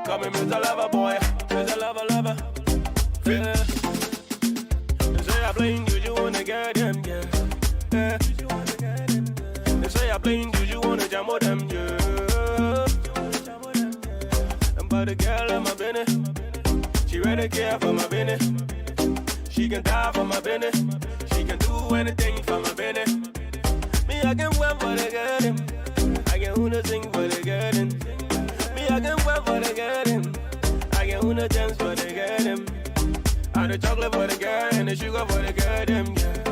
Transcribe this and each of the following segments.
Call me Mr. Lover Boy, Mr. Lover. Yeah. They say I blame you wanna get them, yeah. They say I blame you wanna jam with them, yeah. But the girl in my business, she ready to care for my business. She can die for my business. She can do anything for my business. Me, I can wait for the garden. I can wanna sing for the garden. Me, I can wait for the garden. I can wanna dance for the garden. I the chocolate for the girl and the sugar for the garden, yeah.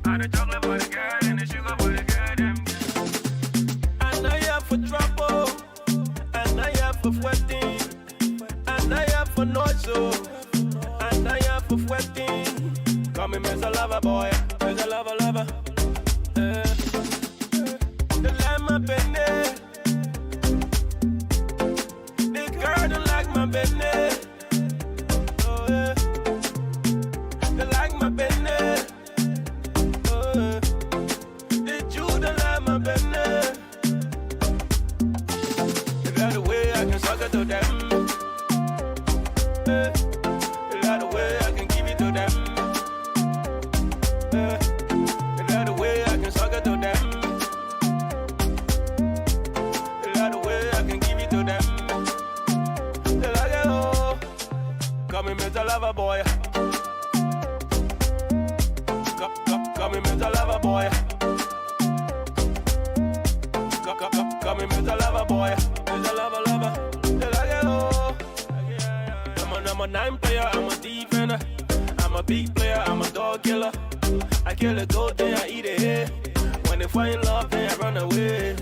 I the chocolate for the girl and the sugar for the garden, yeah. I know you're for trouble. I know you're for sweating. I know you're for noise, so I know you're for sweating. Call me Mr. Lover Boy, Mr. Lover. They like my business. This girl don't like my business. Oh yeah. They like my business. Oh yeah. This you don't like my business. They got a way I can suck it to them. They got a way I can give it to them. They got a way I can suck it to them. Call me Mr. Lover Boy. Call me Mr. Lover Boy. Call me Mr. Lover Boy. Mr. Lover. I'm a number 9 player, I'm a defender. I'm a big player, I'm a dog killer. I kill a goat, then I eat it here. When they find love, then I run away.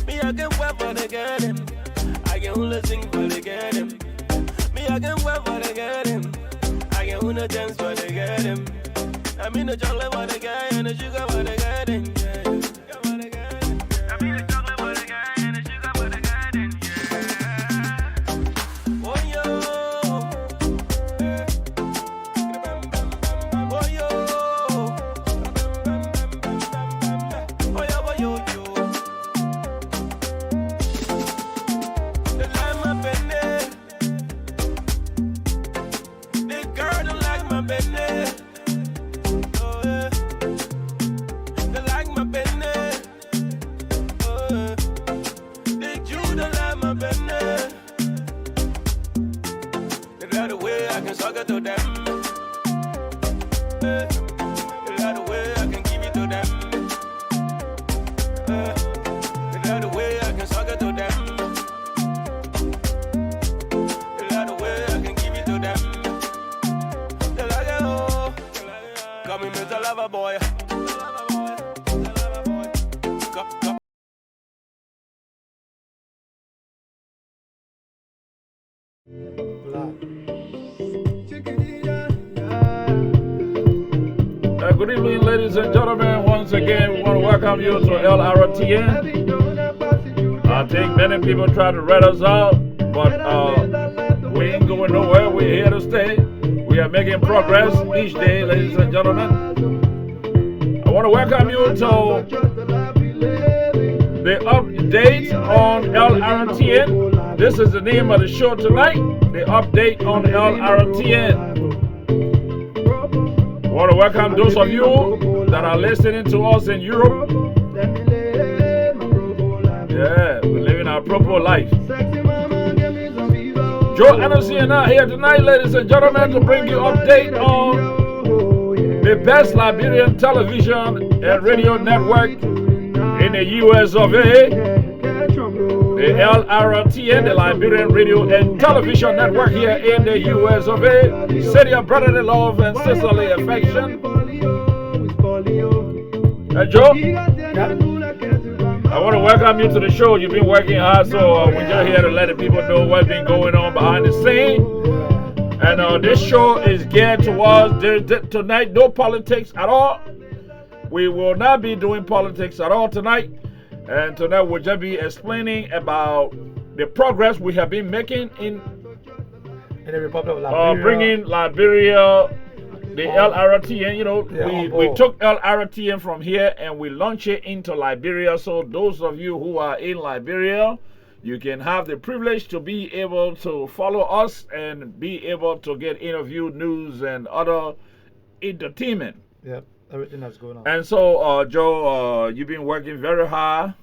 Me, I can wait for the garden. I can only sing for the garden. Me, I can wait for the garden. I can wanna dance for the garden. I mean the chocolate for the guy and the sugar for the garden. Yeah. I mean the chocolate for the guy and the sugar for the garden. Yeah. Oh yo. Oh yo. Oh yo. They like my business. This girl don't like my business. Oh yeah. They like my business. Oh yeah. This you don't like my business. They got a way I can suck it to them. They got a way I can give it to them. They got a way I can suck it to them. They got a way I can give it to them. They like it, oh. Call me Mr. Lover Boy. Good evening, ladies and gentlemen. Once again, we want to welcome you to Lrtn. I think many people try to rat us out, but we ain't going nowhere. We're here to stay. We are making progress each day, ladies and gentlemen. I want to welcome you to the update on Lrtn. This is the name of the show tonight, the update on Lrtn. I want to welcome those of you that are listening to us in Europe. Yeah, we're living our proper life. Joe Anderson and I here tonight, ladies and gentlemen, to bring you update on the best Liberian television and radio network in the US of A. The Lrtn, the Liberian Radio and Television Network here in the US of A. Send your brotherly love and sisterly affection. Joe? Yeah. I want to welcome you to the show. You've been working hard, so we're just here to let the people know what's been going on behind the scene. And this show is geared towards tonight, no politics at all. We will not be doing politics at all tonight. And tonight we'll just be explaining about the progress we have been making in the Republic of Liberia. Bringing Liberia, the Lrtn, you know, we took Lrtn from here and we launched it into Liberia. So those of you who are in Liberia, you can have the privilege to be able to follow us and be able to get interview, news, and other entertainment. Yep, everything that's going on. And so, Joe, you've been working very hard.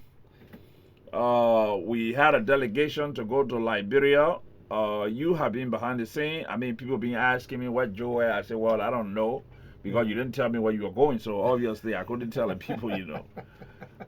We had a delegation to go to Liberia. You have been behind the scene. I mean, people been asking me what Joe had. I said, well, I don't know because you didn't tell me where you were going. So obviously, I couldn't tell the people.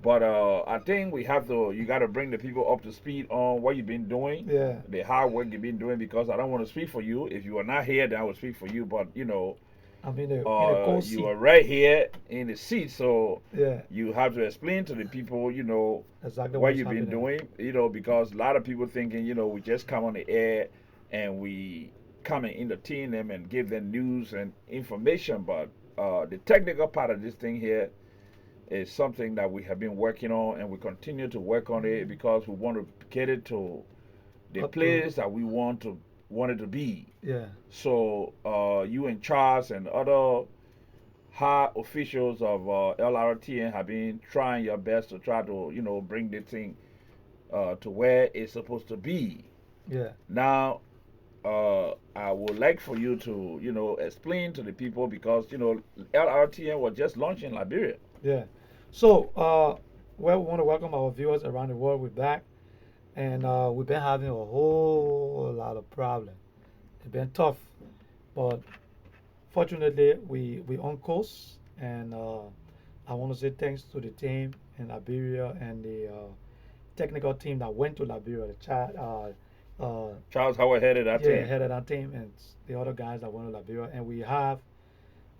But I think we have to. You got to bring the people up to speed on what you've been doing. Yeah. The hard work you've been doing. Because I don't want to speak for you. If you are not here, then I will speak for you. But I'm in a cold seat. you are right here in the seat, so Yeah. you have to explain to the people, Exactly what what's you've been happening. doing, because a lot of people thinking, we just come on the air and we come and entertain them and give them news and information, but the technical part of this thing here is something that we have been working on, and we continue to work on it because we want to get it to the place that we want it to be. Yeah. So you and Charles and other high officials of Lrtn have been trying your best to try to bring this thing to where it's supposed to be. Yeah. Now I would like for you to explain to the people because Lrtn was just launched in Liberia. Yeah. So, well, we want to welcome our viewers around the world. We're back, and we've been having a whole lot of problems. It's been tough, but fortunately, we on course, and I want to say thanks to the team in Liberia and the technical team that went to Liberia. The chat, Charles Howard headed that team. headed that team, and the other guys that went to Liberia, and we have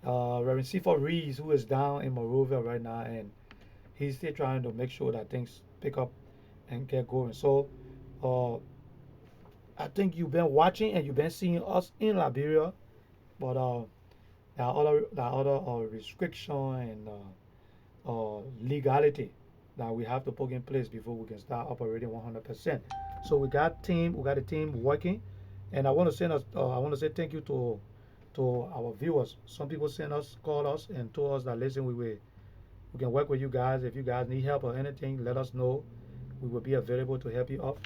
Reverend Sifa Rees, who is down in Monrovia right now, and he's still trying to make sure that things pick up and get going. So, I think you've been watching and you've been seeing us in Liberia, but there are other restriction and legality that we have to put in place before we can start operating 100%. So we got a team working, and I want to say thank you to our viewers. Some people called us and told us that listen, we can work with you guys. If you guys need help or anything, let us know. We will be available to help you out.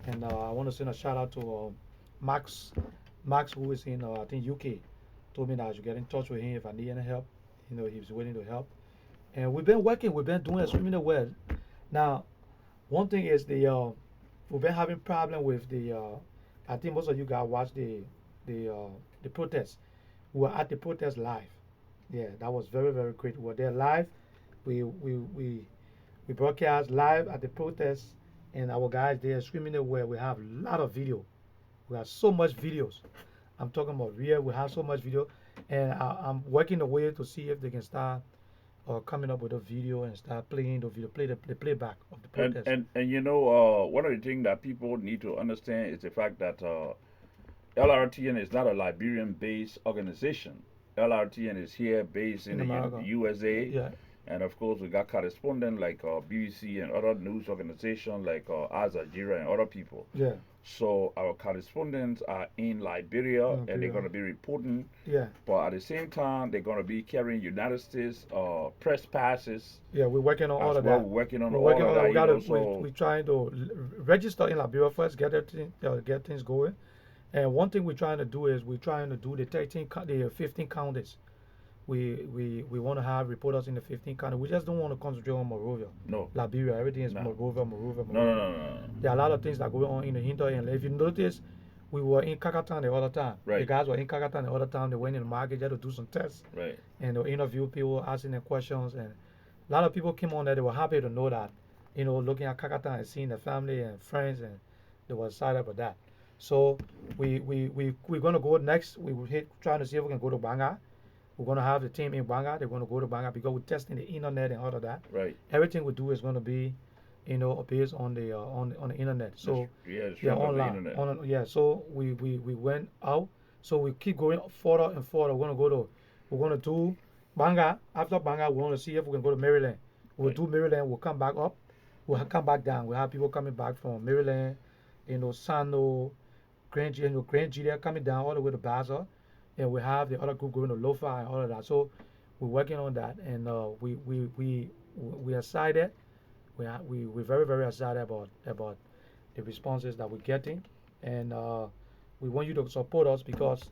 And I want to send a shout out to Max, who is in I think UK. Told me that I should get in touch with him if I need any help. He's willing to help. And we've been working. We've been doing extremely well. Now, one thing is we've been having problem with the. I think most of you guys watched the protest. We were at the protest live. Yeah, that was very very great. We were there live. We broadcast live at the protest, and our guys there screaming away. We have a lot of video. We have so much videos. I'm talking about real. We have so much video, and I'm working a way to see if they can start coming up with a video and start playing the video, play the playback of the protest. And one of the things that people need to understand is the fact that Lrtn is not a Liberian-based organization. Lrtn is here based in the USA. Yeah. And of course, we got correspondents like BBC and other news organizations like Al Jazeera and other people. Yeah. So our correspondents are in Liberia, and they're going to be reporting. Yeah. But at the same time, they're going to be carrying United States press passes. Yeah, we're working on all of that. We're working on all of that. We're trying to register in Liberia first, get things going. And one thing we're trying to do is we're trying to do the 15 counties. We want to have reporters in the 15 counties. We just don't want to concentrate on Monrovia. No. Liberia, everything is Monrovia. No. There are a lot of things that go on in the hinterland. If you notice, we were in Kakatan the other time. Right. The guys were in Kakatan the other time. They went in the market just to do some tests. Right. And they interview people, asking them questions. And a lot of people came on there. They were happy to know that, looking at Kakatan and seeing their family and friends, and they were excited about that. So we're going to go next. Trying to see if we can go to Banga. We're going to have the team in Banga. They're going to go to Banga because we're testing the internet and all of that. Right. Everything we do is going to be, based on the internet. So online. So we went out. So we keep going further and further. We're going to do Banga. After Banga, we want to see if we can go to Maryland. We'll do Maryland. We'll come back up. We'll come back down. We'll have people coming back from Maryland, Sano, Grand Julia coming down all the way to Baza. And we have the other group going to Lofa and all of that. So we're working on that, and we are excited. We're very very excited about the responses that we're getting, and we want you to support us because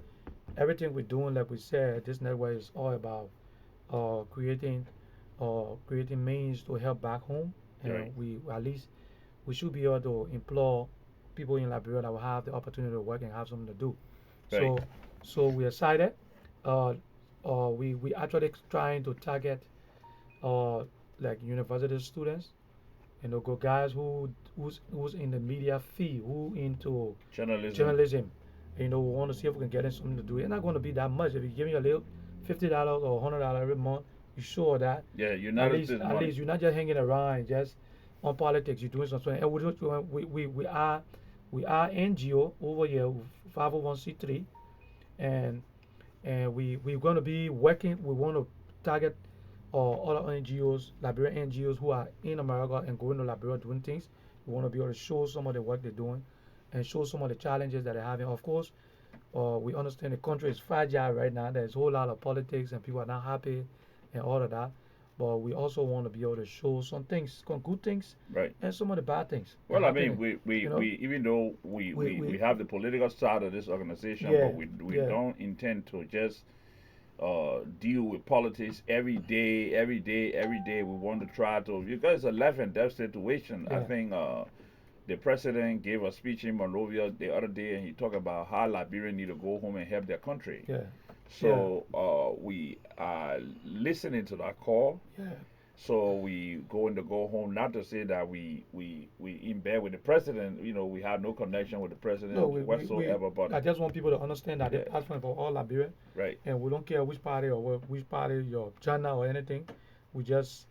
everything we're doing, like we said, this network is all about creating means to help back home, Right. and we at least we should be able to employ people in Liberia that will have the opportunity to work and have something to do. Right. So, so we're excited. Uh, we actually trying to target uh, like university students, go guys who's in the media field, who into Journalism. journalism. We want to see if we can get in something to do. It's not going to be that much. If you give me a little $50 or $100 every month, you sure that Yeah, at United least States at money. least you're not just hanging around just on politics. You're doing something. And we are NGO over here, 501c3, and we're going to be working. We want to target other NGOs, Liberian NGOs who are in America and going to Liberia doing things. We want to be able to show some of the work they're doing and show some of the challenges that they're having. Of course, we understand the country is fragile right now. There's a whole lot of politics and people are not happy and all of that. But we also want to be able to show some things, some good things, Right. and some of the bad things that Well, I mean, happening. we, You know, we even though we have the political side of this organization, yeah, but we yeah, don't intend to just deal with politics every day, every day, every day. We want to try to, because it's a life and death situation. I yeah, think the president gave a speech in Monrovia the other day, and he talked about how Liberians need to go home and help their country. yeah, yeah, So we are listening to that call. yeah. So we going to go home. Not to say that we in bed with the president. We have no connection with the No, president we whatsoever. But I just want people to understand that the yeah, platform for all Liberia, right. and we don't care which party or which party your channel or anything. We just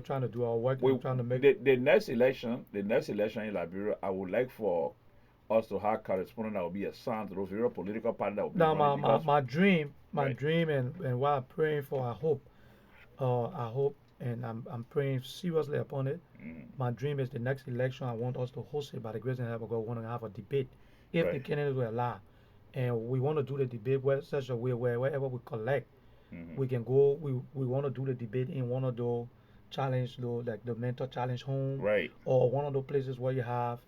trying to do our work We and trying to make. the next election in Liberia, I would like for us to have correspondent that will be assigned to those various political parties that will be Now running because my right. dream and what I'm praying for, I hope, and I'm praying seriously upon it. Mm, My dream is the next election. I want us to host it by the grace and help of God. We want to have a debate, if the right. candidates will allow, and we want to do the debate where such a way where wherever we collect, Hmm. we can go. We want to do the debate in one of those challenge, though, like the mental challenge home, Right. or one of those places where you have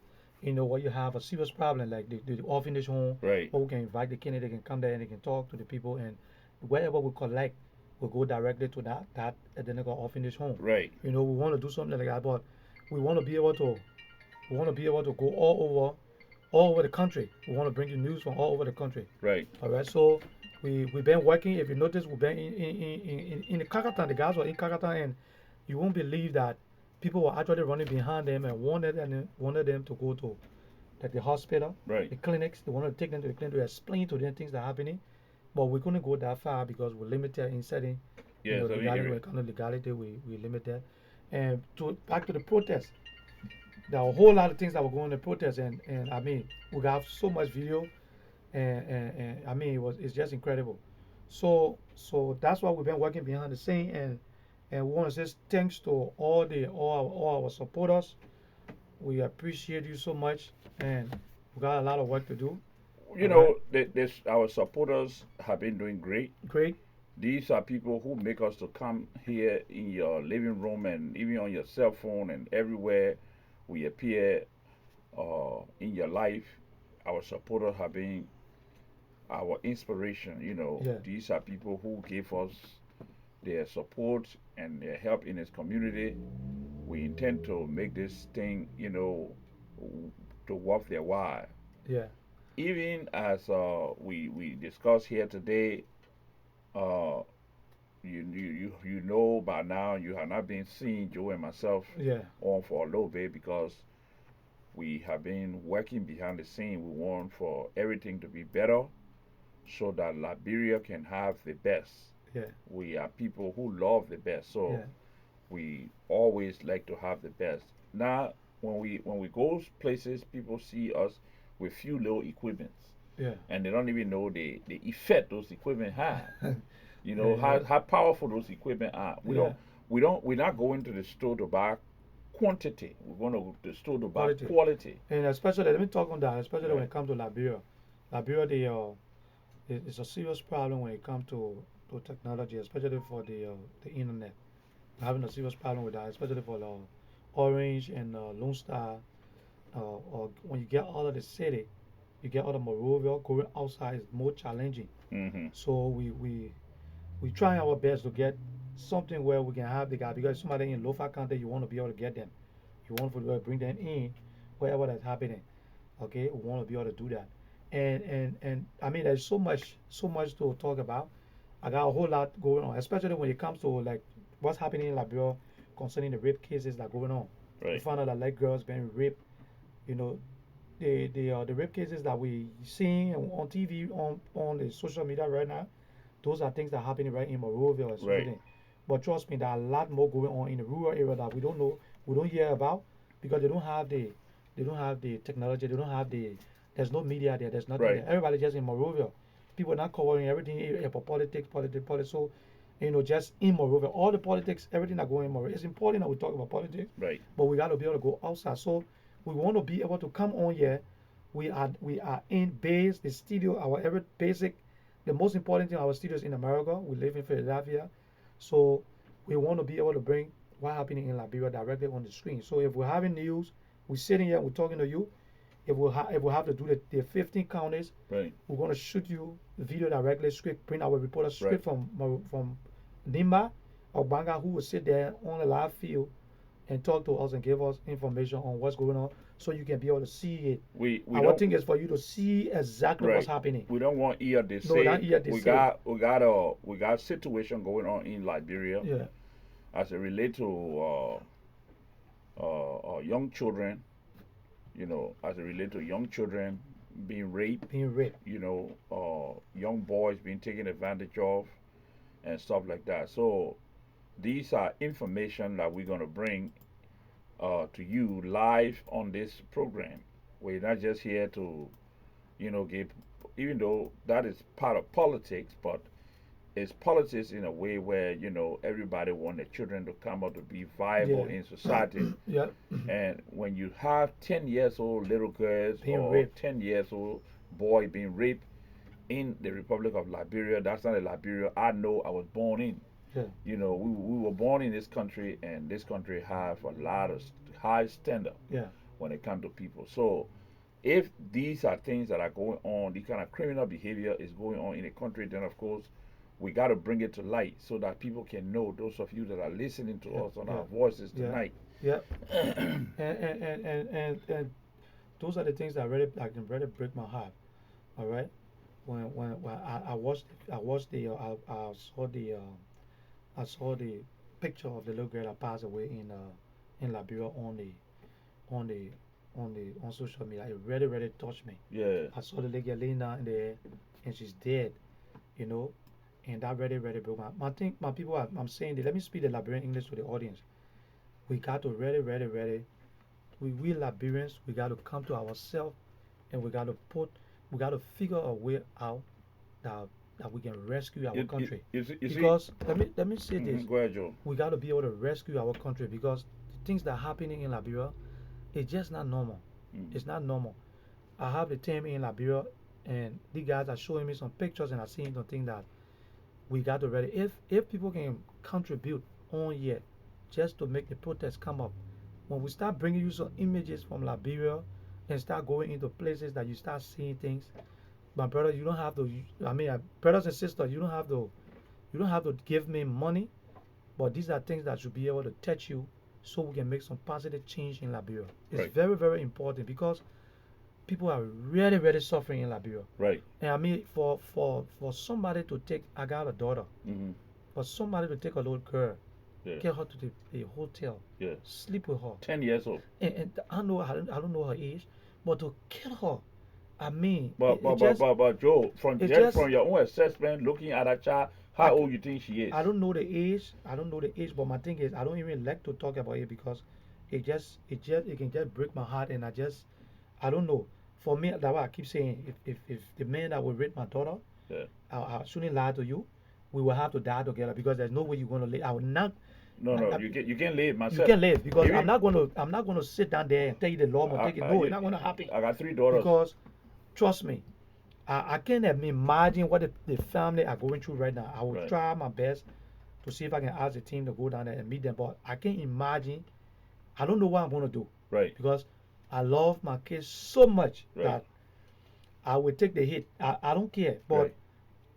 a serious problem, like the orphanage home, Right. or we can invite the candidate, they can come there and they can talk to the people, and wherever we collect, we go directly to that identical orphanage home. Right. We want to do something like that, but we want to be able to we want to be able to go all over the country. We want to bring you news from all over the country. Right. All right, so we've been working. If you notice, we've been in the Kakatan. The guys were in Kakatan, and you won't believe that people were actually running behind them and wanted them to go to like the hospital, Right. the clinics. They wanted to take them to the clinic to explain to them things that are happening. But we couldn't go that far because we're limited in setting, Yes, I mean, legality. When it comes to legality, we limit that. And back to the protest, there are a whole lot of things that were going to protest, and I mean, we got so much video, and I mean, it's just incredible. So that's why we've been working behind the scene, and we want to say thanks to all our supporters. We appreciate you so much, and we got a lot of work to do. All right, our supporters have been doing great. great. These are people who make us to come here in your living room and even on your cell phone and everywhere we appear in your life. Our supporters have been our inspiration. Yeah, These are people who give us their support and their help in this community. We intend to make this thing, to worth their while. yeah, Even as we discuss here today, uh, you know by now you have not been seeing Joe and myself yeah, on for a little bit because we have been working behind the scene. We want for everything to be better so that Liberia can have the best. yeah, We are people who love the best, so yeah, we always like to have the best. Now, when we go places, people see us with few little equipments, yeah, and they don't even know the effect those equipment have. yeah, How powerful those equipment are. yeah. We're not going to the store to buy quantity. We're going to the store to buy Quality. quality. And especially, let me talk on that. Especially when Right. it comes to Liberia, Liberia, it's a serious problem when it comes to technology, especially for the internet. We're having a serious problem with that, especially for the Orange and Lone Star. or when you get out of the city, you get out of Monrovia, going outside is more challenging. Mm-hmm. So we try our best to get something where we can have the guy because somebody in low-fat country, you want to be able to get them. You want to be able to bring them in wherever that's happening. Okay, we want to be able to do that. And I mean, there's so much to talk about. I got a whole lot going on, especially when it comes to like what's happening in Liberia concerning the rape cases that are going on. We Right. found out that like girls being raped, you know, the rape cases that we seeing on TV on the social media right now, those are things that are happening right in Monrovia Right. especially. But trust me, there are a lot more going on in the rural area that we don't know, we don't hear about because they don't have the technology, they don't have the there's no media there, there's nothing Right. there. Everybody just in Monrovia. People not covering everything for politics. So, just in Monrovia, all the politics, everything that going in Monrovia. It's important that we talk about politics, Right. but we got to be able to go outside. So we want to be able to come on here. We are in base the studio. Our every basic, the most important thing. Our studios in America. We live in Philadelphia, so we want to be able to bring what's happening in Liberia directly on the screen. So if we're having news, we're sitting here, we're talking to you. If we have to do the 15 counties, Right. we're going to shoot you the video directly, script, bring our reporters Right. straight from Nimba or Banga, who will sit there on the live field and talk to us and give us information on what's going on, so you can be able to see it. We Our don't. thing is for you to see exactly what's Right. happening. We don't want ear to No, say. not ear to we say. got situation going on in Liberia Yeah, as it relate to young children. As it relate to young children being raped. being raped. Young boys being taken advantage of and stuff like that. So these are information that we're gonna bring to you live on this program. We're not just here to, give, even though that is part of politics, but it's politics in a way where everybody want their children to come out to be viable Yeah. in society. Yeah. And when you have 10 years old little girls Being or raped. 10 years old boy being raped in the Republic of Liberia, that's not a Liberia I know I was born in. Yeah. We were born in this country, and this country have a lot of high standard Yeah. when it comes to people. So if these are things that are going on, the kind of criminal behavior is going on in a country, then of course we got to bring it to light so that people can know. Those of you that are listening to Yeah. us on Yeah. our voices Yeah. tonight. Yeah. And those are the things that can really break my heart. All right. When I watched I saw the picture of the little girl that passed away in Liberia on social media. It really really touched me. Yeah. I saw the little girl laying down in there and she's dead, you know, and that really really broke my thing. My people, I'm saying that. Let me speak the Liberian English to the audience. We got to really really really we Liberians, we got to come to ourselves and we got to figure a way out that we can rescue our country. You see, Because let me say this, go ahead, Joe. we got to be able to rescue our country because the things that are happening in Liberia, it's just not normal. Mm. It's not normal. I have the team in Liberia, and the guys are showing me some pictures, and I seen the thing that we got to ready. If people can contribute on here, just to make the protest come up, when we start bringing you some images from Liberia, and start going into places that you start seeing things, my brother, you don't have to. I mean, brothers and sisters, you don't have to give me money, but these are things that should be able to touch you, so we can make some positive change in Liberia. It's Right. very very important because people are really really suffering in Liberia. Right. And I mean, for somebody to take, I got a daughter, Mm-hmm. for somebody to take a little girl, Yeah. get her to the hotel, Yeah. sleep with her, 10 years old. and I don't know her age, but to kill her, I mean, But Joe, it just- from your own assessment, looking at that child, how I- old you think she is? I don't know the age. But my thing is, I don't even like to talk about it because it can just break my heart, and I don't know. For me, that's why I keep saying, if the man that will rape my daughter, Yeah. I shouldn't lie to you. We will have to die together because there's no way you're gonna live. I will not. No, I- you can't live You myself. can live because Even- I'm not gonna sit down there and tell you the law will take it. No, it's not gonna happen. I got 3 daughters. Because trust me, I can't even imagine what the family are going through right now. I will Right. try my best to see if I can ask the team to go down there and meet them, but I can't imagine. I don't know what I'm gonna do Right. because I love my kids so much Right. that I will take the hit. I don't care, but Right.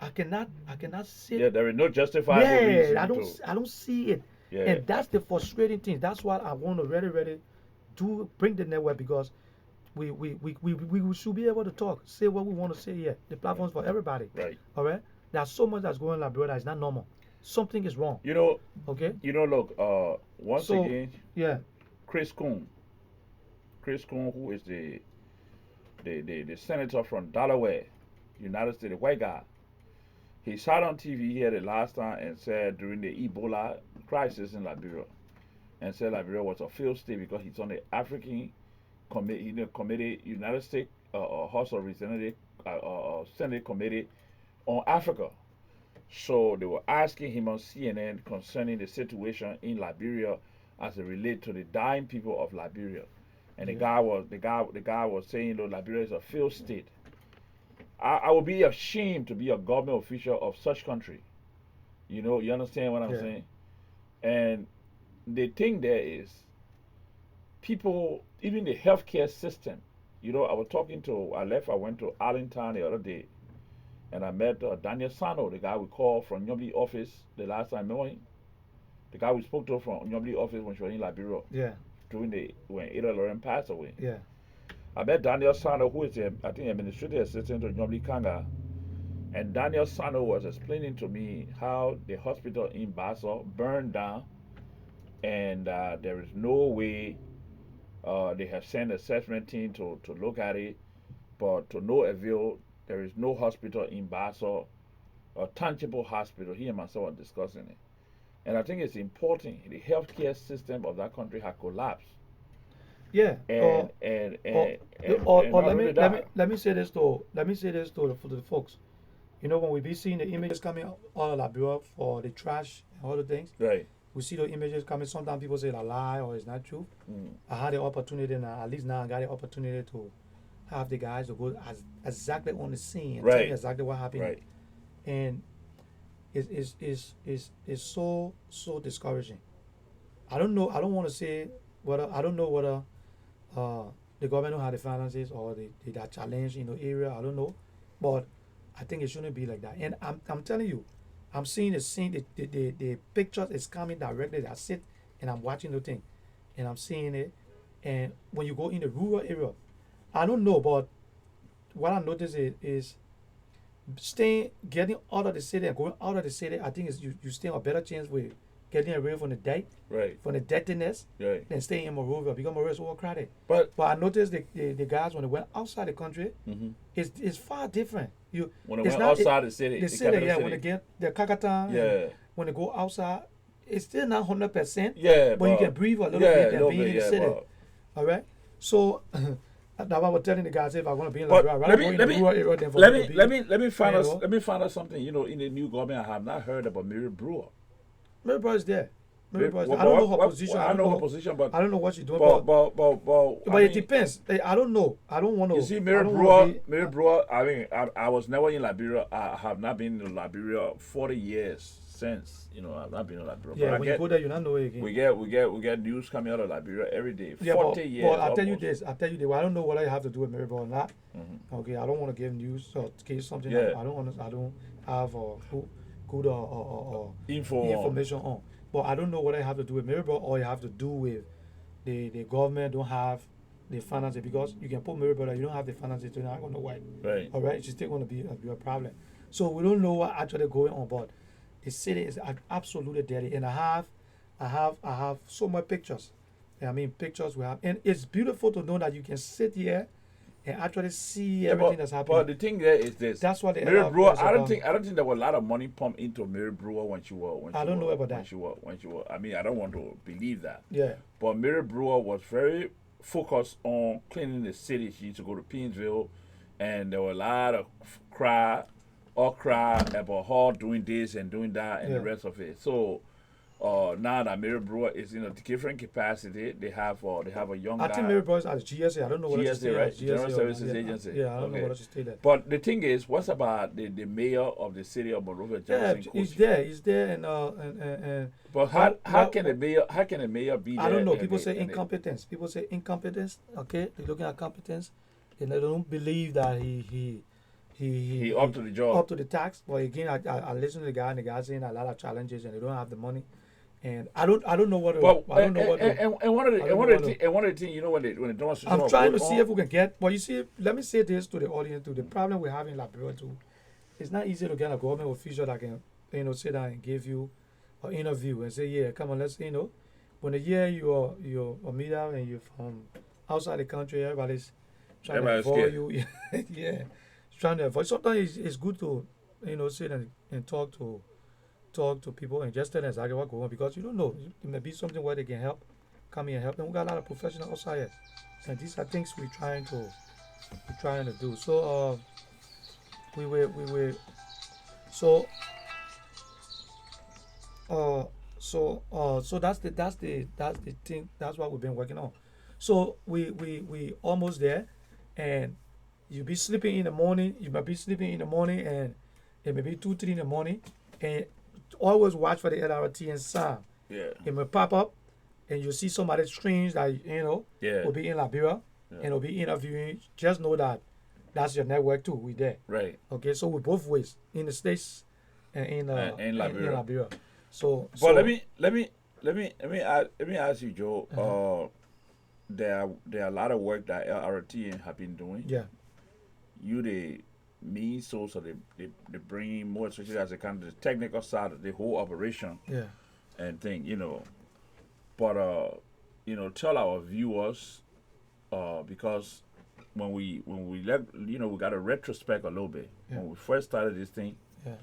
I cannot sit. Yeah, there is no justifiable Yeah, reason to. I don't see it, Yeah. and that's the frustrating thing. That's why I want to really do bring the network because we should be able to talk, say what we want to say here. The platform's for everybody. Right. All right. There's so much that's going on, brother. It's not normal. Something is wrong. You know. Okay. Look. Once So again, yeah, Chris Coon. Chris Coon, who is the senator from Delaware, United States, the white guy. He sat on TV here the last time and said during the Ebola crisis in Liberia, and said Liberia was a failed state because he's on the African committee, United States House of Representatives Senate Committee on Africa. So they were asking him on CNN concerning the situation in Liberia as it relates to the dying people of Liberia. And the guy was saying, "Look, Liberia is a failed state." I would be ashamed to be a government official of such country. You understand what I'm saying? And the thing there is, people, even the healthcare system. I went to Arlington the other day, and I met Daniel Sano, the guy we called from Nyobli office the last time I met him. The guy we spoke to from Nyobli office when she was in Liberia. Yeah. When Lrtn passed away. Yeah. I met Daniel Sano, who is I think administrative assistant to Nyobli Kanga, and Daniel Sano was explaining to me how the hospital in Basso burned down, and there is no way they have sent an assessment team to look at it, but to no avail. There is no hospital in Basso, a tangible hospital. He and myself are discussing it. And I think it's important. The healthcare system of that country has collapsed. Yeah. And let me say this to the folks. When we be seeing the images coming out of Liberia for the trash and other things, right. We see the images coming. Sometimes people say it's a lie or it's not true. I had the opportunity, and at least now I got the opportunity to have the guys to go exactly on the scene and tell me exactly what happened. Right. And it's so discouraging. I don't know. I don't want to say whether I don't know whether the government don't have the finances or they are challenged in the area. I don't know, but I think it shouldn't be like that. And I'm telling you, I'm seeing the scene. The pictures is coming directly. I sit and I'm watching the thing, and I'm seeing it. And when you go in the rural area, I don't know, but what I notice is getting out of the city and going out of the city. I think is you stand a better chance with getting away from the debt, from the dirtiness, than staying in Monrovia because Monrovia is overcrowded. But I noticed the guys when they went outside the country, it's far different. When they went outside the city, when they get the Kakatan, when they go outside, it's still not 100%. Yeah, but you can breathe a little bit than being in the city. All right, so. That's what I was telling the guys if I want to be in Liberia. Let me find out something. In the new government, I have not heard about Mary Brewer. Mary Brewer is there. I don't know her position. I know her position, but I don't know what she's doing. But it depends. I don't know. I don't want to. You see, Mary Brewer. I mean, I was never in Liberia. I have not been in Liberia 40 years since. I've not been in Liberia. Yeah, when you go there, you don't know it again. We get news coming out of Liberia every day. 40 years. But I'll tell you this. I don't know what I have to do with Mary Brewer or not. Okay, I don't want to give news or give something. I don't have good information on. But I don't know what I have to do with Mary Brewer or I have to do with the government don't have the finances because you can put Mary Brewer, you don't have the finances, you're not going to know why. Right. All right, it's still going to be a problem. So we don't know what actually going on, but the city is absolutely dirty, and I have so much pictures. I mean, pictures we have, and it's beautiful to know that you can sit here and actually see everything that's happening. But the thing there is this: that's what Mary Brewer. I don't think there was a lot of money pumped into Mary Brewer when she was. I don't know about that. When she was. I mean, I don't want to believe that. Yeah. But Mary Brewer was very focused on cleaning the city. She used to go to Painesville, and there were a lot of cry about her doing this and doing that and the rest of it. So Now that Mary Brewer is in a different capacity. They have a young I guy. think Mary Boyce as GSA. I don't know whether she's GSA, still right? as GSA General or not. Services Yeah, Agency. yeah, I don't know Okay. whether she's still there. But the thing is, what's about the mayor of the city of Monrovia, Yeah, Johnson he's Coach? there. He's there, and But how can the mayor be there? I don't know. and People the- say and the- incompetence. People say incompetence. Okay, they're looking at competence, and they don't believe that He up to the job. up to the task. But again, I listen to the guy, and the guy's saying a lot of challenges, and they don't have the money. And I don't know what. But I don't know what. and one of I the don't and one know of the what thi- and one of the things, when they don't I'm trying to see if we can get. But you see, let me say this to the audience too. The problem we have in Liberia too, it's not easy to get a government official that can sit down and give you an interview and say, yeah, come on, let's when they hear you're a media and you're from outside the country, everybody's trying to Everybody's avoid scared. you. Yeah, trying to avoid. Sometimes it's good to sit and talk to people and just tell them exactly what's going on because you don't know. It may be something where they can help, come here and help. And we got a lot of professionals outside here. And these are things we're trying to do. So we were so so that's the thing. That's what we've been working on. So we almost there, and you be sleeping in the morning. You might be sleeping in the morning, and it may be 2, 3 in the morning, and always watch for the Lrtn sound. Yeah. It may pop up, and you see somebody strange that Yeah. will be in Liberia, and will be interviewing. Just know that that's your network too. We there. Right. Okay, so we both ways in the States and in In Liberia. Liberia. So, But let me ask you, Joe. There are a lot of work that LRT have been doing. yeah, You the main source of the bringing more, especially as a kind of the technical side of the whole operation yeah, and thing, But tell our viewers, because when we let we got to retrospect a little bit. Yeah. When we first started this thing, yeah,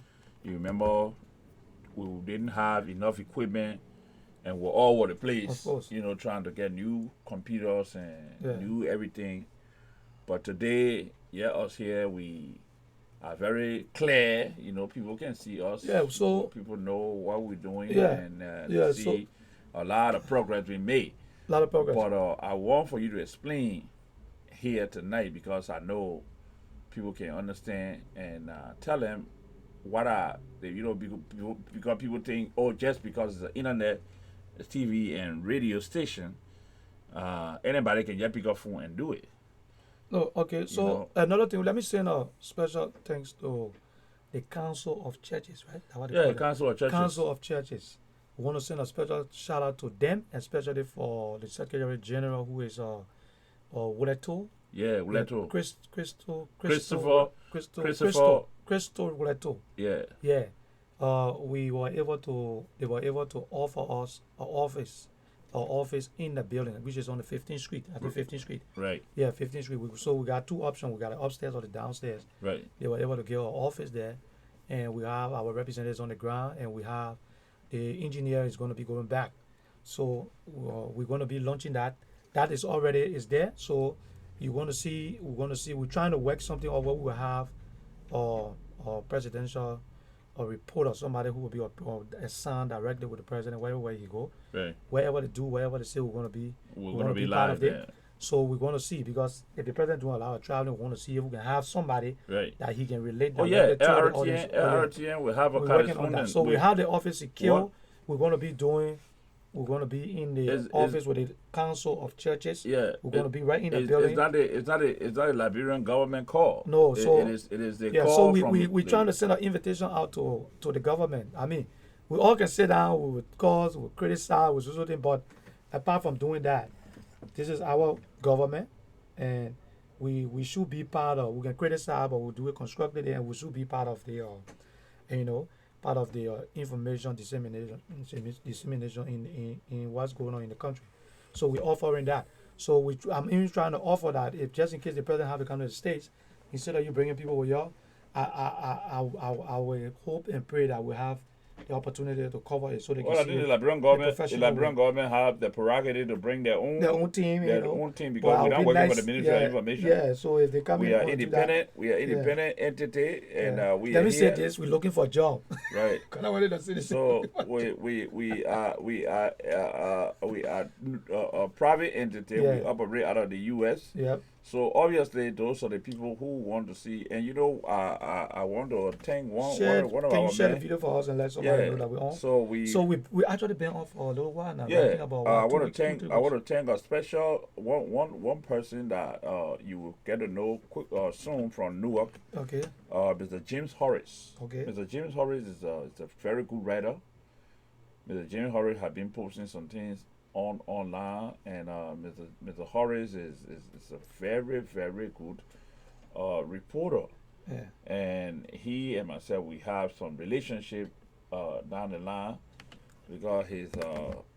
you remember we didn't have enough equipment and we're all over the place. Of course. Trying to get new computers and Yeah. new everything. But today, us here, we are very clear. People can see us. Yeah, so- people know what we're doing Yeah, and yeah, see a lot of progress we made. a lot of progress. But I want for you to explain here tonight because I know people can understand and tell them what are because people think, oh, just because it's the internet, the TV and radio station, anybody can just pick up phone and do it. No, okay. So know. another thing, let me send a special thanks to the Council of Churches, right? That's what they Yeah, call the it. Council of Churches. Council of Churches. We want to send a special shout out to them, especially for the Secretary General who is Wuleto. Yeah, Lrtn. Christopher Wuleto. Yeah, Yeah. They were able to offer us an office in the building, which is on the 15th Street, I think 15th Street. right, Yeah, 15th Street. So we got two options. We got the upstairs or the downstairs. right. They were able to get our office there, and we have our representatives on the ground, and we have the engineer is going to be going back. So we're going to be launching that. That is already there. So we're going to see. We're trying to work something out where we will have a presidential or reporter, somebody who will be assigned directly with the president wherever he go. Right. Wherever they do, wherever they say we're going to be. We're going to be part live of it. there. So we're going to see, because if the president doing a lot of traveling, we want to see if we can have somebody Right. that he can relate Oh yeah, directly to the audience. LRTN will have a We're working on correspondent. that. So we have the office secure. What? We're going to be in the office with the Council of Churches. Yeah, We're going to be right in the it's building. It's not a Liberian government call. No, so it is the yeah, call so from we're trying to send an invitation out to the government. I mean, we all can sit down, we would cause, we would criticize, we would do something, but apart from doing that, this is our government, and we should be part of. We can criticize, but we'll do it constructively, and we should be part of the, part of the information dissemination in what's going on in the country. So we're offering that. So I'm even trying to offer that, if just in case the president have to come to the States, instead of you bringing people with y'all, I will hope and pray that we have the opportunity to cover it so they can Well, I see think the it Liberian the government, professional way. have the prerogative to bring Their own team, their own team But because I'll we're be not working for the nice, Ministry of yeah, Information. yeah. So if they come in and want to do that, We are yeah, independent entity, and yeah. we Let are me say here, this: we're looking for a job. right? Because I wanted to say this. So we are a private entity. Yeah, We operate out of the U.S. yeah, So obviously, those are the people who want to see. And I want to thank one of Can you our share the men. video for us and let somebody Yeah. know that we're on? So So we actually been on for a little while now, right? I yeah. think about I what, 2 want weeks, to two, 3 I weeks. want to thank a special one person that you will get to know quick soon from Newark. Okay, Mr. James Horace. okay, Mr. James Horace is a very good writer. Mr. James Horace have been posting some things online, and Mr. Horace is a very very good reporter, yeah, and he and myself we have some relationship down the line because his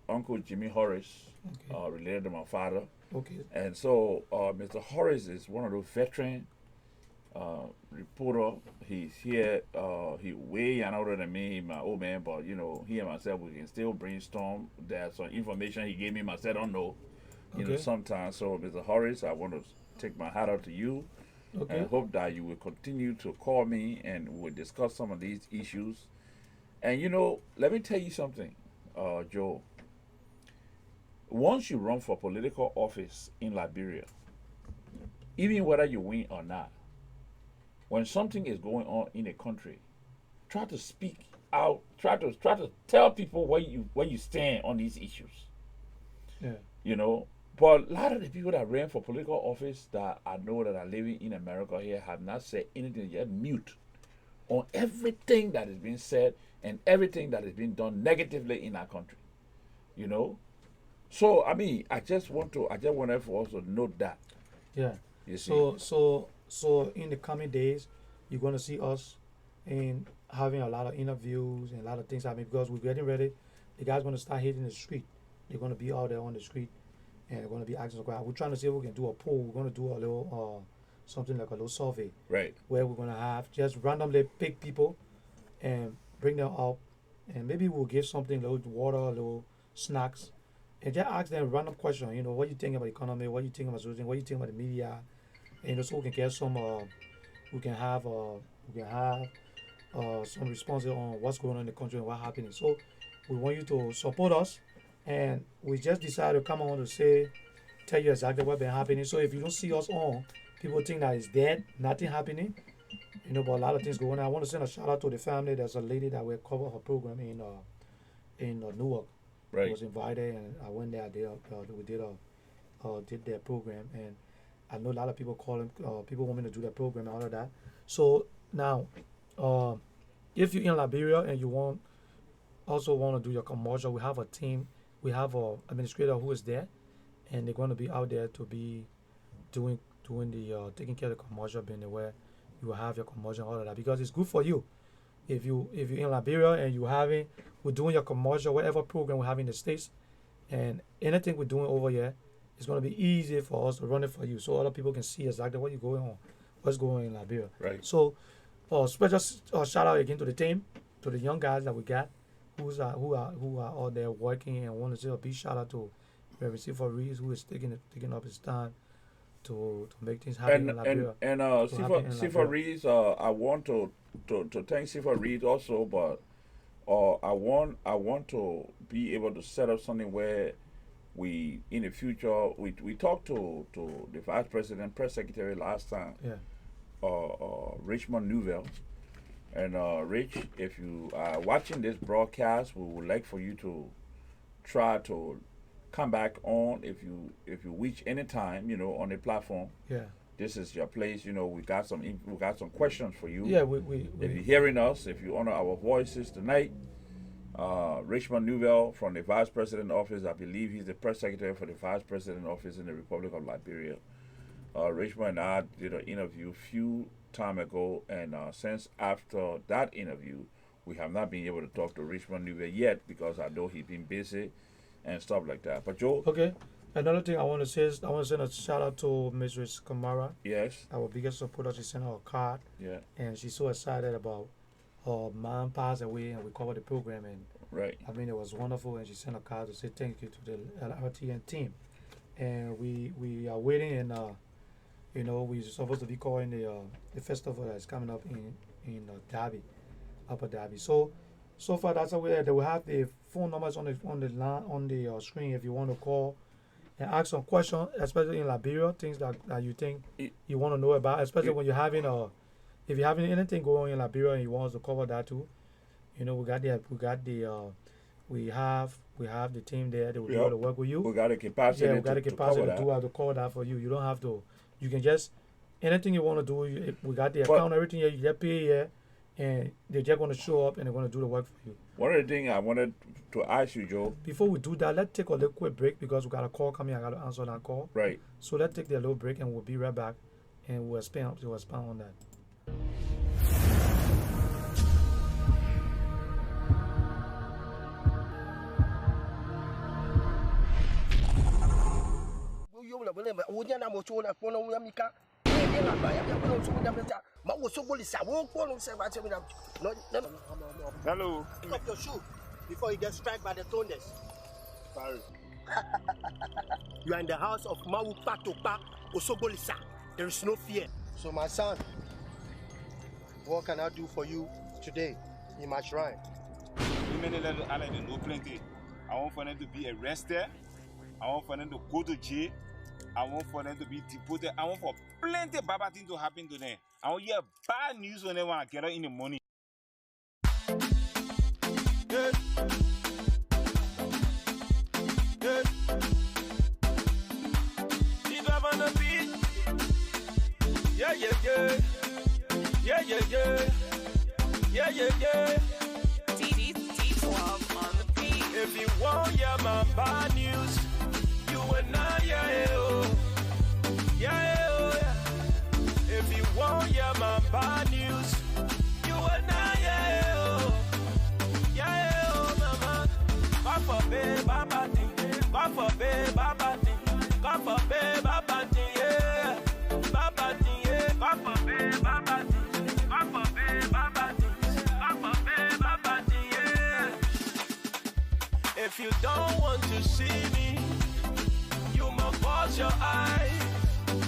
uncle Jimmy Horace okay, related to my father, okay, and so Mr. Horace is one of those veteran reporter. He's here. He way younger than me, my old man. But he and myself, we can still brainstorm. There's some information he gave me. Myself don't know. okay, Sometimes. So, Mr. Horace, I want to take my hat out to you, and I okay, hope that you will continue to call me and we'll discuss some of these issues. And let me tell you something, Joe. Once you run for political office in Liberia, even whether you win or not, when something is going on in a country, try to speak out. Try to tell people where you stand on these issues. yeah, But a lot of the people that ran for political office that I know that are living in America here have not said anything yet. Mute on everything that is being said and everything that is being done negatively in our country. So I mean, I just wanted for us to note that. yeah. You see. So in the coming days, you're gonna see us in having a lot of interviews and a lot of things happening because we're getting ready. The guys gonna start hitting the street. They're gonna be out there on the street and they're gonna be asking questions. We're trying to see if we can do a poll. We're gonna do a little something like a little survey Right. where we're gonna have just randomly pick people and bring them up, and maybe we'll give something, a little water, a little snacks, and just ask them random questions. What you think about the economy? What you think about society? What you think about the media? And so we can get some. We can have. Some responses on what's going on in the country and what's happening. So we want you to support us, and we just decided to come on to tell you exactly what's been happening. So if you don't see us on, people think that it's dead, nothing happening. But a lot of things going on. I want to send a shout out to the family. There's a lady that will cover her program in Newark. I Right. was invited, and I went there. We did their program, and I know a lot of people calling. People want me to do their program and all of that. So now, if you're in Liberia and you want to do your commercial, we have a team. We have a administrator who is there, and they're going to be out there to be doing the taking care of the commercial business where you will have your commercial and all of that because it's good for you. If you're in Liberia and we're doing your commercial, whatever program we have in the States, and anything we're doing over here, it's going to be easy for us to run it for you so other people can see exactly what's going on in Liberia. Right. So, special shout out again to the team, to the young guys that we got, who are out there working, and want to say a big shout out to Reverend Sifa Reeves, who is taking up his time to make things happen in Liberia. And Sifa Reeves, I want to thank Sifa Reeves also, but I want to be able to set up something where we in the future we talked to the vice president press secretary last time, Yeah. Richmond Newville, and Rich, if you are watching this broadcast, we would like for you to try to come back on if you reach any time on the platform. Yeah. This is your place. We got some questions for you. Yeah. If you're hearing us, if you honor our voices tonight, Richmond Newville from the Vice President Office, I believe he's the Press Secretary for the Vice President Office in the Republic of Liberia. Richmond and I did an interview a few time ago, and since after that interview, we have not been able to talk to Richmond Newville yet because I know he's been busy and stuff like that. But Joe? Okay. Another thing I want to say is I want to send a shout out to Mrs. Kamara. Yes. Our biggest supporter. She sent her a card. Yeah. And she's so excited about her mom passed away, and we covered the program, and Right. I mean it was wonderful. And she sent a card to say thank you to the Lrtn team, and we are waiting, and you know, we're supposed to be calling the festival that's coming up in Derby, Upper Derby. So far that's how they will have the phone numbers on the line on the screen if you want to call and ask some questions, especially in Liberia, things that you think you want to know about, especially when you're having if you're having anything going on in Liberia and you want us to cover that too. You know, we have the team there. They will be able to work with you. We got the capacity. Yeah, we got the capacity to cover to cover that for you. You don't have to. You can just anything you want to do. We got the account, everything here. You get paid here, and they're just going to show up and they're going to do the work for you. One of the things I wanted to ask you, Joe. Before we do that, let's take a little quick break because we got a call coming. I got to answer that call. Right. So let's take that little break and we'll be right back, and we'll expand on that. Hello. Pick up your shoe before you get struck by the thunders. Sorry. You are in the house of Mawu Patopa Osobolisa. There is no fear. So my son, what can I do for you today in my shrine? Women Lrtn know plenty. I want for them to be arrested. I want for them to go to jail. I want for them to be deported. I want for plenty bad things to happen to them. I want to hear bad news when they want to get out in the morning. Yeah. Yeah. Deep up on the beat. Yeah, yeah, yeah. Yeah, yeah, yeah. Yeah, yeah, yeah. D12 on the beat. If you want, yeah, my bad news. You and I, yeah, yeah, oh. Yeah, yeah, oh, yeah. If you want, yeah, my bad news. You and I, yeah, yeah, oh. Yeah, yeah, oh, mama. God forbid, baba thing. God forbid, baba thing. God forbid, baba thing, yeah. Baba thing, yeah. God forbid, baba thing. God forbid, baba thing. God forbid, baba thing, yeah. If you don't want to see me, you must close your eyes.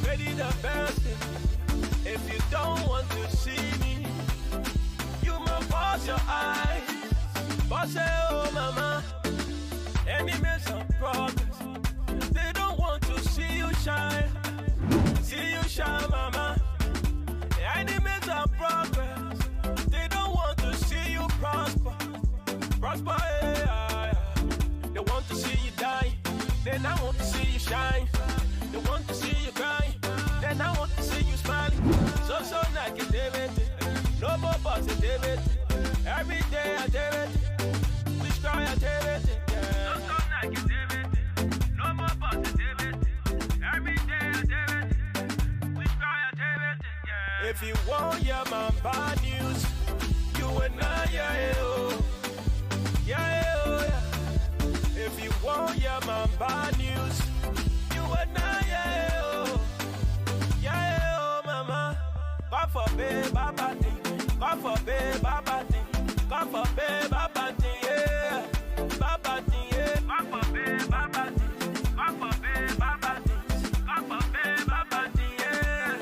Ready the best. If you don't want to see me, you must close your eyes. But say, oh mama, enemies of progress. They don't want to see you shine. See you shine, mama. Enemies of progress. They don't want to see you prosper. Prosper, yeah. They want to see you die. Then I want to see you shine. They want to see you cry. Then I want to see you smiling. So negativity. No more positivity. Every day I do it. We try I do it. Yeah. So negativity. No more positivity. Every day I do it. We try I do it. Yeah. If you want, yeah, my bad news. You and I, yeah, yeah, oh. Yeah, yeah, oh, yeah. If you want, yeah, my bad news. You and I, yeah, yeah, oh. Yeah, yeah, oh, mama. God forbid, baba thing. God forbid, baba thing. God forbid, baba thing, yeah. Baba thing, yeah. God forbid, baba thing. God forbid, baba thing. God forbid, baba thing, yeah.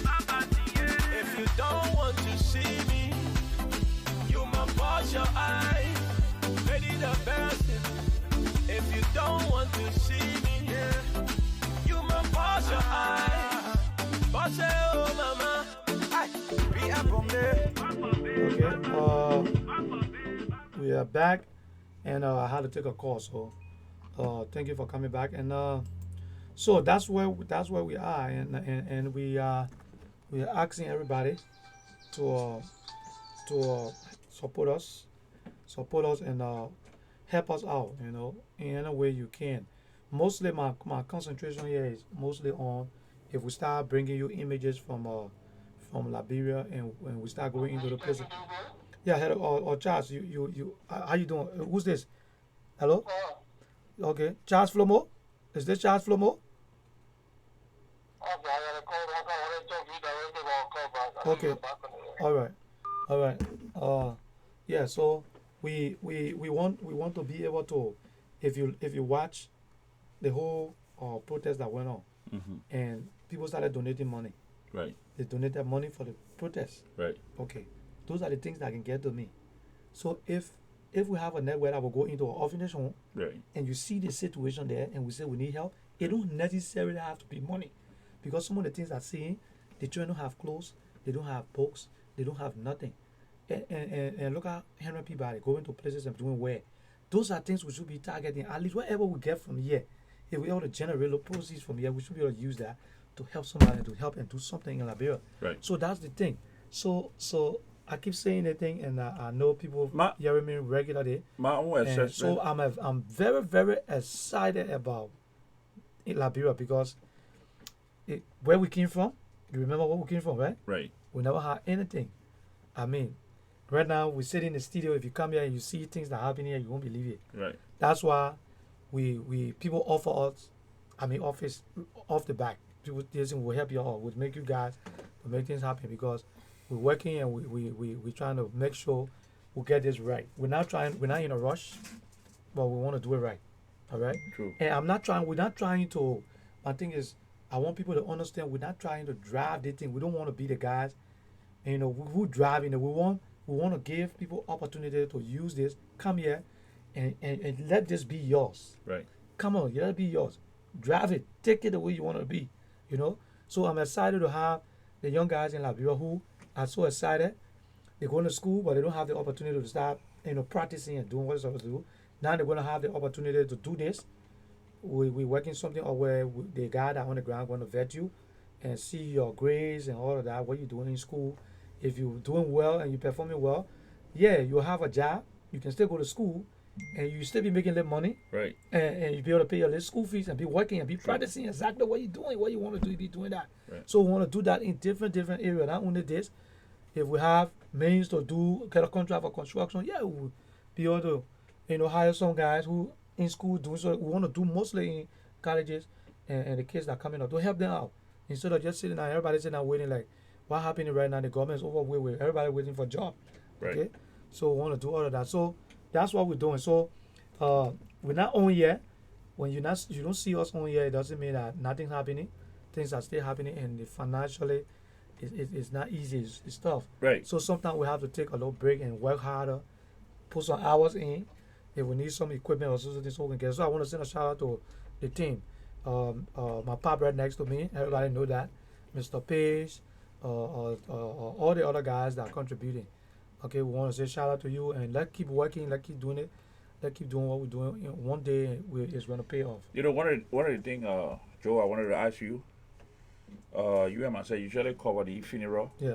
Baba thing, yeah. If you don't want to see me, you must wash your eyes. Ready the best. If you don't want to see me, yeah, you must wash your eyes. But say, oh mama, be up on there. Okay. We are back, and I had to take a call. So, thank you for coming back. And so that's where we are, and we are asking everybody to support us, and help us out. You know, in any way you can. Mostly my concentration here is mostly on if we start bringing you images from Liberia, and we start going into the places. Yeah, hello, or Charles, how you doing? Who's this? Hello? Okay, Charles Flomo? Is this Charles Flomo? Okay, all right. All right. Yeah. So we want to be able to, if you watch the whole protest that went on, Mm-hmm. and people started donating money. Right. They donated money for the protest. Right. Okay. Those are the things that can get to me. So if we have a network that will go into an orphanage home, Right. and you see the situation there, and we say we need help, it don't necessarily have to be money, because some of the things I'm seeing, the children don't have clothes, they don't have books, they don't have nothing, and look at Henry P. Barry going to places and doing where. Those are things we should be targeting. At least whatever we get from here, if we able to generate little proceeds from here, we should be able to use that to help somebody, to help and do something in Liberia. Right. So that's the thing. So I keep saying the thing, and I know people Ma- hearing me regularly. My own And assessment. so I'm very, very excited about Liberia, because where we came from, you remember where we came from, right? Right. We never had anything. I mean, right now we sit in the studio. If you come here and you see things that happen here, you won't believe it. Right. That's why we people offer us, offers off the back. People listen, we'll help you out, we'll make you guys, to make things happen, because we're working, and we're trying to make sure we get this right. We're not in a rush, but we want to do it right. All right? True. And we're not trying to, my thing is, I want people to understand, we're not trying to drive the thing. We don't want to be the guys, who driving it. We want to give people opportunity to use this. Come here and let this be yours. Right. Come on, let it be yours. Drive it. Take it the way you want to be. So I'm excited to have the young guys in Liberia who are so excited. They're going to school, but they don't have the opportunity to start, practicing and doing what they're supposed to do. Now they're going to have the opportunity to do this. We're working something out where the guy that on the ground going to vet you and see your grades and all of that, what you're doing in school. If you're doing well and you're performing well, yeah, you'll have a job. You can still go to school, and you still be making little money, Right. and you be able to pay your little school fees and be working and be practicing exactly what you're doing, what you want to do, you be doing that. Right. So we want to do that in different areas. Not only this, if we have means to get a contract for construction, yeah, we'll be able to, hire some guys who in school doing. So we want to do mostly in colleges and the kids that are coming up to help them out, instead of just sitting down, everybody sitting down waiting like, what happening right now? The government's overwhelmed with everybody waiting for a job. Right. Okay, so we want to do all of that. So that's what we're doing. So we're not on yet. When you don't see us on yet, it doesn't mean that nothing's happening. Things are still happening, and financially, it's not easy. It's tough. Right. So sometimes we have to take a little break and work harder, put some hours in. If we need some equipment or something, so we can get. So I want to send a shout out to the team. My pop right next to me. Everybody know that, Mr. Page. All the other guys that are contributing. Okay, we want to say shout out to you, and let's keep working, let's keep doing it, let's keep doing what we're doing. One day it's going to pay off. One of the things, Joe, I wanted to ask you. You and myself usually cover the funeral. Yeah.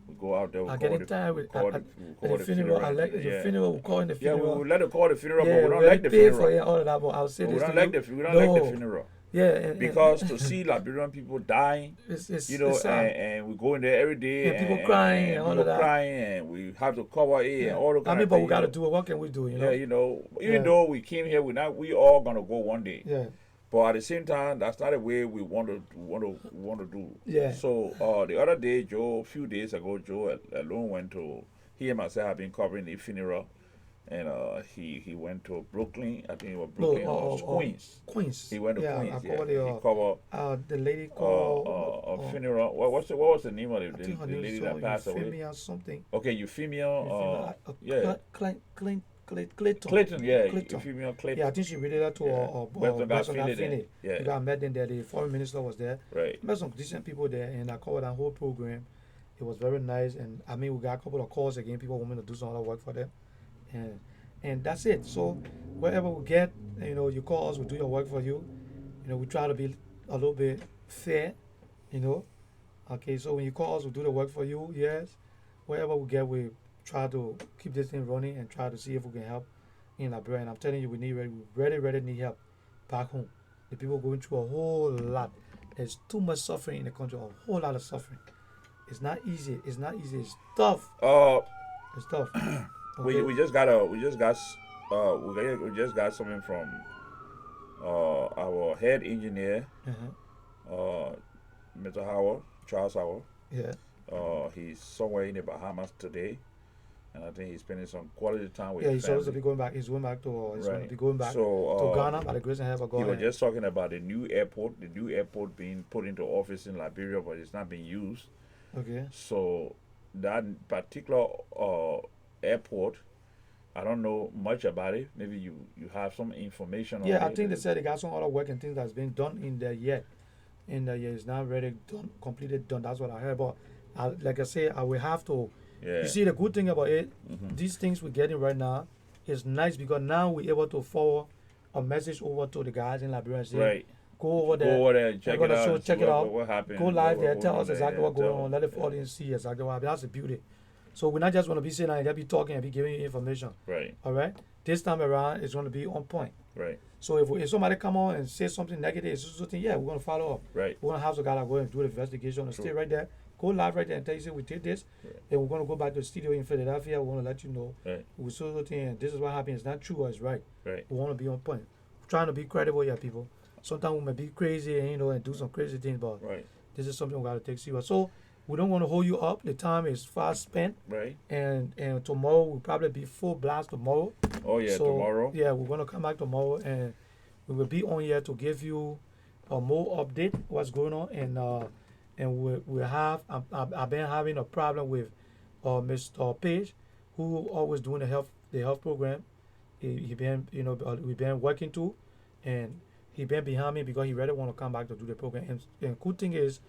We go out there. I get in time with the funeral. I like the funeral. We call in the Yeah, funeral. we let it call the funeral, Yeah, but we don't we like the pay funeral. for it, all of that, but I'll say We this don't to like you. the we don't like No. the funeral. Yeah, Because to see Liberian people dying, it's and sad. we go in there every day, And people crying and all of people that. crying, and we have to cover it and all the kind of but we things, got to do it. What can we do? Yeah, even Yeah. though we came here, we all gonna go one day. Yeah. But at the same time, that's not the way we want to do. Yeah. So the other day, a few days ago, Joe alone went to. He and myself have been covering the funeral, and he went to Brooklyn. I think it was Brooklyn or Queens. Queens. He went to Yeah, Queens. I Yeah. covered He covered the lady called a funeral. What was the name of I think her the name lady is that passed away? Euphemia something. Okay, Euphemia. Yeah. Clayton. Clayton, yeah, Clayton. Euphemia Clayton. Yeah, I think she related to Western Western Gaffinet, Gaffinet. yeah. Because I met them there. The foreign minister was there. Right. Met some decent people there, and I covered that whole program. It was very nice, and we got a couple of calls again. People want me to do some other work for them, and that's it. So wherever we get, you call us, we do your work for you. We try to be a little bit fair, Okay, so when you call us, we do the work for you. Yes, wherever we get, we try to keep this thing running and try to see if we can help in Liberia. And I'm telling you, we really need help back home. The people going through a whole lot. There's too much suffering in the country, a whole lot of suffering. It's not easy. It's tough. It's tough. Okay? We just got something from our head engineer, Uh-huh. Mr. Howard, Charles Howard. Yeah. He's somewhere in the Bahamas today, and I think he's spending some quality time with Yeah, his he's supposed to family. be going back. He's going back to. He's going to Right. be going back So, to Ghana by the grace and help of He God. was just talking about the new airport being put into office in Liberia, but it's not being used. Okay. So that particular airport, I don't know much about it. Maybe you have some information on it. Yeah, I think they said they got some other work and things that's been done in there yet. In there, yeah, it's not really done, completely done. That's what I heard. But like I say, I will have to. Yeah. You see, the good thing about it, Mhm. these things we're getting right now is nice because now we're able to forward a message over to the guys in Liberia and say, Right. go over there. Go over there, check go it to out, show, and see check it out. what happened. Go live there, what tell went us on exactly there, what's going tell- on. Let the audience see exactly what happened. That's the beauty. So we're not just going to be sitting there and just be talking and be giving you information. Right, All right? This time around, it's going to be on point. right, So if somebody come on and say something negative, yeah, we're going to follow up. right. We're going to have the guy that go and do the investigation and True. stay right there. Go live right there and tell you, say, we did this. Right. And we're going to go back to the studio in Philadelphia. We want to let you know. Right. We saw the thing and this is what happened. It's not true or it's right. Right. We want to be on point. We're trying to be credible here, people. Sometimes we may be crazy and, and do some crazy things, but Right, this is something we got to take serious. So we don't want to hold you up. The time is fast spent. right. And tomorrow will probably be full blast tomorrow. Oh yeah, So, tomorrow. Yeah, we're gonna come back tomorrow and we will be on here to give you a more update what's going on and we have I've been having a problem with Mr. Page, who always doing the health program. He been we've been working too, and he been behind me because he really want to come back to do the program. And good thing is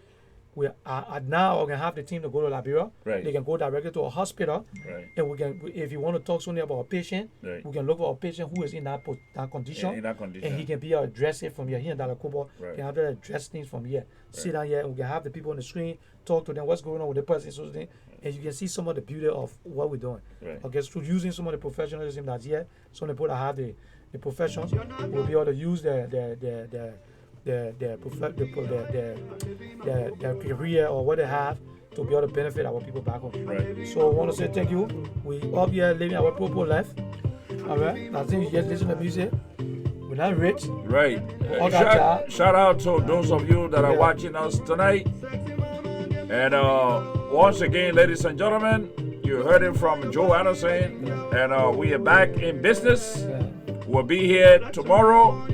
we now gonna have the team to go to Liberia. Right. They can go directly to a hospital. Right. And we can, if you want to talk something about a patient, Right. we can look for a patient who is in that condition, In that condition. and he can be address it from here. Here in Dalakobo, Right. can have to address things from here. Sit down here, and we can have the people on the screen talk to them. What's going on with the person, and you can see some of the beauty of what we're doing. Right. Okay, through using some of the professionalism that's here, some of the people that have the professions will be able to use their career or what they have to be able to benefit our people back home. Right. So I want to say thank you. We up here living our purple life. All right. I think you just listen to music. We're not rich. Right. Okay, Shout out to those of you that are Yeah. watching us tonight. And once again, ladies and gentlemen, you heard it from Joe Anderson, and we are back in business. Yeah. We'll be here tomorrow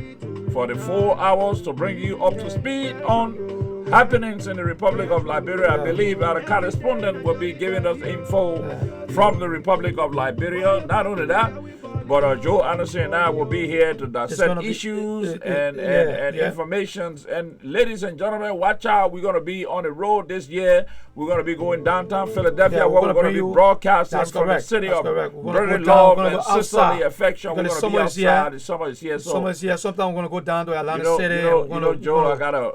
for the 4 hours to bring you up to speed on happenings in the Republic of Liberia. I believe our correspondent will be giving us info from the Republic of Liberia. Not only that, but Joe Anderson and I will be here to dissect gonna be- issues yeah. and informations. And ladies and gentlemen, watch out. We're going to be on the road this year. We're going to be going downtown Philadelphia, Yeah, where we're gonna going to bring be you- broadcasting That's from correct. the city That's of correct. We're gonna brotherly go down, love we're gonna and go sisterly outside. affection. We're Because going to be summer is here. outside. The summer is here. So, Someone's here. Sometime we're gonna go down to Atlanta City. you know, Joe, I got a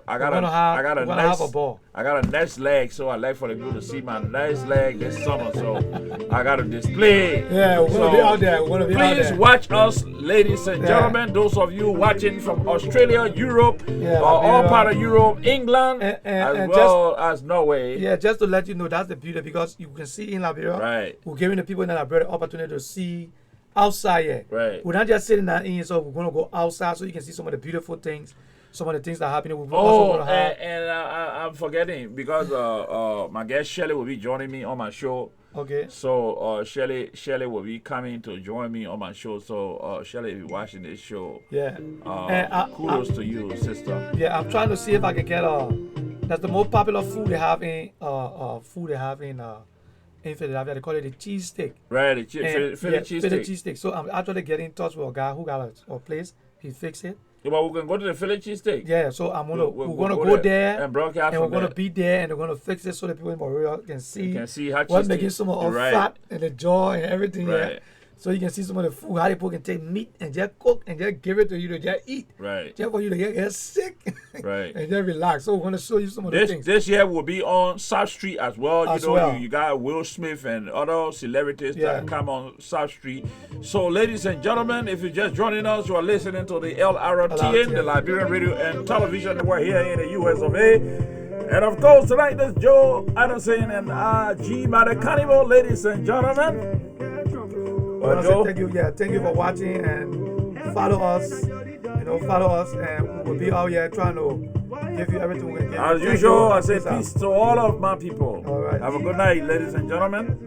have a ball. nice leg, so I like for the people to see my nice leg this summer. So I got to display. Yeah, we're gonna be out there. We're gonna be out Please there. watch us, ladies and gentlemen. Those of you watching from Australia, Europe, Yeah, all Liberia. part of Europe, England, as and well as Norway. Yeah, just to let you know, that's the beauty because you can see in Liberia, Right. we're giving the people in Liberia the opportunity to see outside here. Right. We're not just sitting there in, so we're going to go outside so you can see some of the beautiful things, some of the things that are happening. We're also Oh, going to have. and I'm forgetting because my guest Shelly will be joining me on my show. Okay. So Shelly will be coming to join me on my show. So Shelly, if you're watching this show, Yeah. And kudos to you, sister. Yeah, I'm trying to see if I can get that's the most popular food they have in Philadelphia. They call it the cheese steak. Right, the And- Philly yeah, Philly cheesesteak. cheesesteak. So I'm actually getting in touch with a guy who got a place. He fixed it. Yeah, but we can go to the Philly cheesesteak. Yeah, so we're We'll gonna go go there there and broadcast and we're from gonna there. be there and they're gonna fix it so that people in Montreal can see, You can see how what's cheesesteak- making some of our right. fat and the jaw and everything. Yeah. Right. So you can see some of the food, how people can take meat and just cook and just give it to you to just eat. Right. Just for you to get sick. Right. And just relax. So we're gonna show you some of the things. This year will be on South Street as well. As You know, well. you got Will Smith and other celebrities Yeah. that come on South Street. So, ladies and gentlemen, if you're just joining us, you are listening to the LRTN, the Liberian Radio and Television Network here in the US of A. And of course, tonight is Joe Anderson and G. Madacanivo, ladies and gentlemen. I wanna say thank you for watching and follow us follow us, and we'll be out here trying to give you everything we can give. As Thank usual, you. I say Peace out. peace to all of my people. All right. Have a good night, ladies and gentlemen.